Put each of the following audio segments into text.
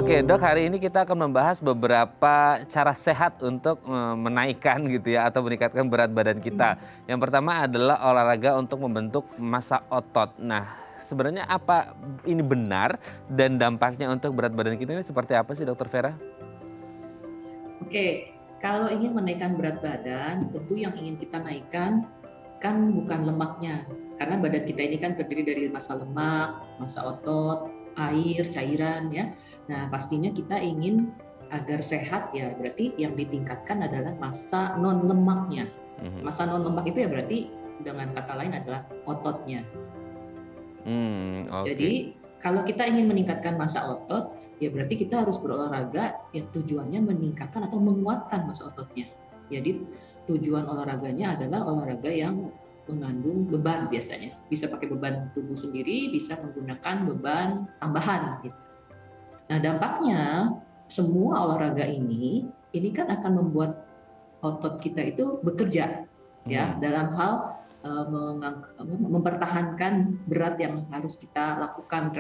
Oke dok, hari ini kita akan membahas beberapa cara sehat untuk menaikkan gitu ya atau meningkatkan berat badan kita. Yang pertama adalah olahraga untuk membentuk massa otot. Nah, sebenarnya apa ini benar dan dampaknya untuk berat badan kita ini seperti apa sih Dokter Vera? Oke, kalau ingin menaikkan berat badan, tentu yang ingin kita naikkan kan bukan lemaknya, karena badan kita ini kan terdiri dari massa lemak, massa otot, air, cairan ya. Nah, pastinya kita ingin agar sehat ya, berarti yang ditingkatkan adalah massa non lemaknya. Massa non lemak itu ya berarti dengan kata lain adalah ototnya. Oke. Jadi kalau kita ingin meningkatkan massa otot, ya berarti kita harus berolahraga yang tujuannya meningkatkan atau menguatkan massa ototnya. Jadi tujuan olahraganya adalah olahraga yang mengandung beban biasanya. Bisa pakai beban tubuh sendiri, bisa menggunakan beban tambahan. Gitu. Nah dampaknya semua olahraga ini kan akan membuat otot kita itu bekerja ya dalam hal mempertahankan berat yang harus kita lakukan,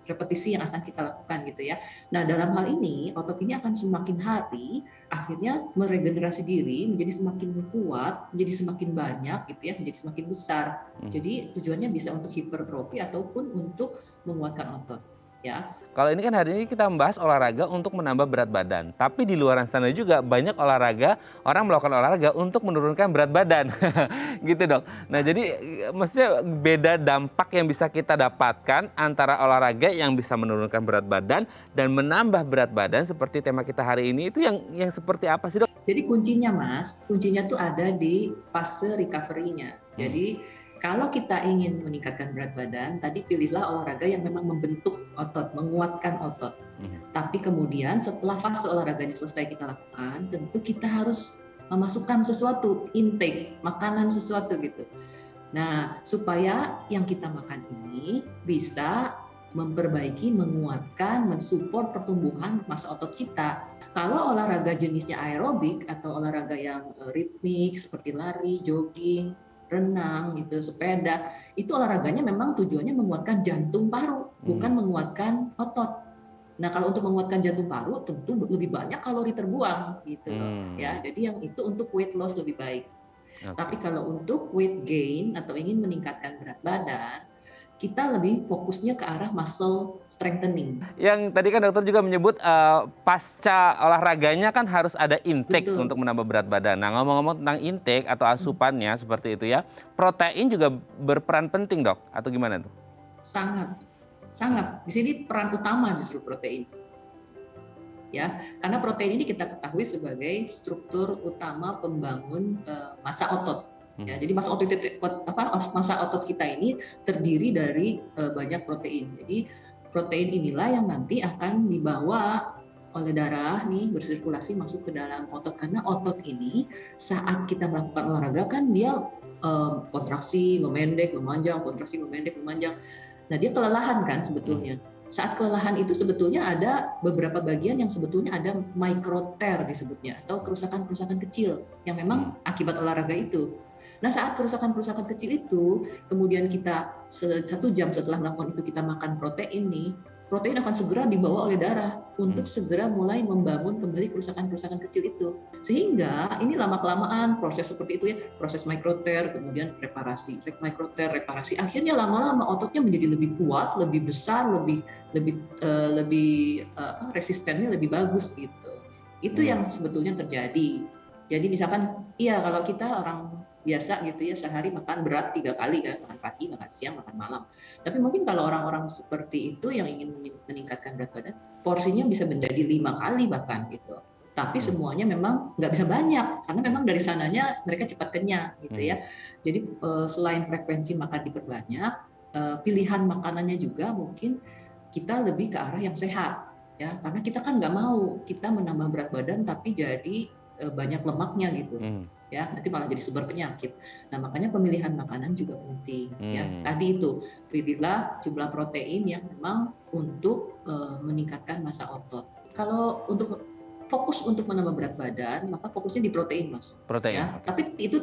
repetisi yang akan kita lakukan gitu ya. Nah dalam hal ini otot ini akan semakin hari akhirnya meregenerasi diri menjadi semakin kuat, menjadi semakin banyak gitu ya, menjadi semakin besar. Jadi tujuannya bisa untuk hipertrofi ataupun untuk menguatkan otot ya. Kalau ini kan hari ini kita membahas olahraga untuk menambah berat badan. Tapi di luar sana juga banyak olahraga, orang melakukan olahraga untuk menurunkan berat badan. Gitu dok. Nah jadi maksudnya beda dampak yang bisa kita dapatkan antara olahraga yang bisa menurunkan berat badan dan menambah berat badan seperti tema kita hari ini itu yang seperti apa sih dok? Jadi kuncinya Mas, kuncinya tuh ada di fase recovery-nya. Jadi kalau kita ingin meningkatkan berat badan, tadi pilihlah olahraga yang memang membentuk otot, menguatkan otot. Tapi kemudian setelah fase olahraganya selesai kita lakukan, tentu kita harus memasukkan sesuatu, intake, makanan sesuatu gitu. Nah, supaya yang kita makan ini bisa memperbaiki, menguatkan, mensupport pertumbuhan massa otot kita. Kalau olahraga jenisnya aerobik atau olahraga yang ritmik seperti lari, jogging, renang gitu, sepeda, itu olahraganya memang tujuannya menguatkan jantung paru, bukan menguatkan otot. Nah, kalau untuk menguatkan jantung paru tentu lebih banyak kalori terbuang gitu loh ya. Jadi yang itu untuk weight loss lebih baik. Tapi kalau untuk weight gain atau ingin meningkatkan berat badan, kita lebih fokusnya ke arah muscle strengthening. Yang tadi kan dokter juga menyebut pasca olahraganya kan harus ada intake Betul. untuk menambah berat badan. Nah ngomong-ngomong tentang intake atau asupannya seperti itu ya, protein juga berperan penting dok, atau gimana tuh? Sangat, sangat. Di sini peran utama justru protein. Ya, karena protein ini kita ketahui sebagai struktur utama pembangun massa otot. Ya, jadi massa otot kita ini terdiri dari banyak protein. Jadi protein inilah yang nanti akan dibawa oleh darah nih bersirkulasi masuk ke dalam otot, karena otot ini saat kita melakukan olahraga kan dia kontraksi memendek memanjang, kontraksi memendek memanjang. Nah dia kelelahan kan sebetulnya. Saat kelelahan itu sebetulnya ada beberapa bagian yang sebetulnya ada micro tear disebutnya, atau kerusakan-kerusakan kecil yang memang akibat olahraga itu. Nah saat kerusakan-kerusakan kecil itu, kemudian kita 1 jam setelah melakukan itu kita makan protein nih, protein akan segera dibawa oleh darah untuk segera mulai membangun kembali kerusakan-kerusakan kecil itu. Sehingga ini lama-kelamaan proses seperti itu ya, proses micro tear, kemudian reparasi, micro tear, reparasi, akhirnya lama-lama ototnya menjadi lebih kuat, lebih besar, lebih resistennya lebih bagus gitu. Itu yang sebetulnya terjadi. Jadi misalkan iya kalau kita orang biasa gitu ya sehari makan berat 3 kali kan, makan pagi, makan siang, makan malam. Tapi mungkin kalau orang-orang seperti itu yang ingin meningkatkan berat badan, porsinya bisa menjadi 5 kali bahkan gitu. Tapi semuanya memang nggak bisa banyak karena memang dari sananya mereka cepat kenyang gitu ya. Jadi selain frekuensi makan diperbanyak, pilihan makanannya juga mungkin kita lebih ke arah yang sehat ya, karena kita kan nggak mau kita menambah berat badan tapi jadi banyak lemaknya gitu ya, nanti malah jadi sumber penyakit. Nah makanya pemilihan makanan juga penting ya. Tadi itu pilihlah jumlah protein yang memang untuk meningkatkan massa otot. Kalau untuk fokus untuk menambah berat badan, maka fokusnya di protein, Mas. Protein. Ya, tapi itu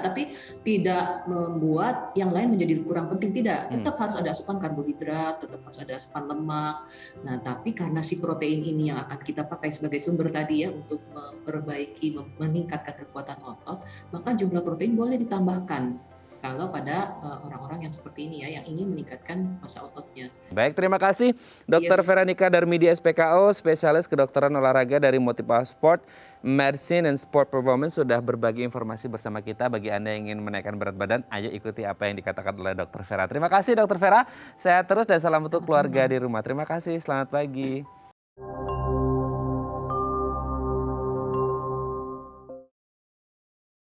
tapi tidak membuat yang lain menjadi kurang penting, tidak. Tetap harus ada asupan karbohidrat, tetap harus ada asupan lemak. Nah, tapi karena si protein ini yang akan kita pakai sebagai sumber tadi ya untuk memperbaiki, meningkatkan kekuatan otot, maka jumlah protein boleh ditambahkan kalau pada orang-orang yang seperti ini ya, yang ingin meningkatkan massa ototnya. Baik, terima kasih Dr. Yes. Veronica Darmidi SPKO, spesialis kedokteran olahraga dari Motiva Sport, Medicine and Sport Performance sudah berbagi informasi bersama kita. Bagi Anda yang ingin menaikkan berat badan, ayo ikuti apa yang dikatakan oleh Dr. Vera. Terima kasih Dr. Vera, sehat terus dan salam untuk keluarga di rumah. Terima kasih, selamat pagi.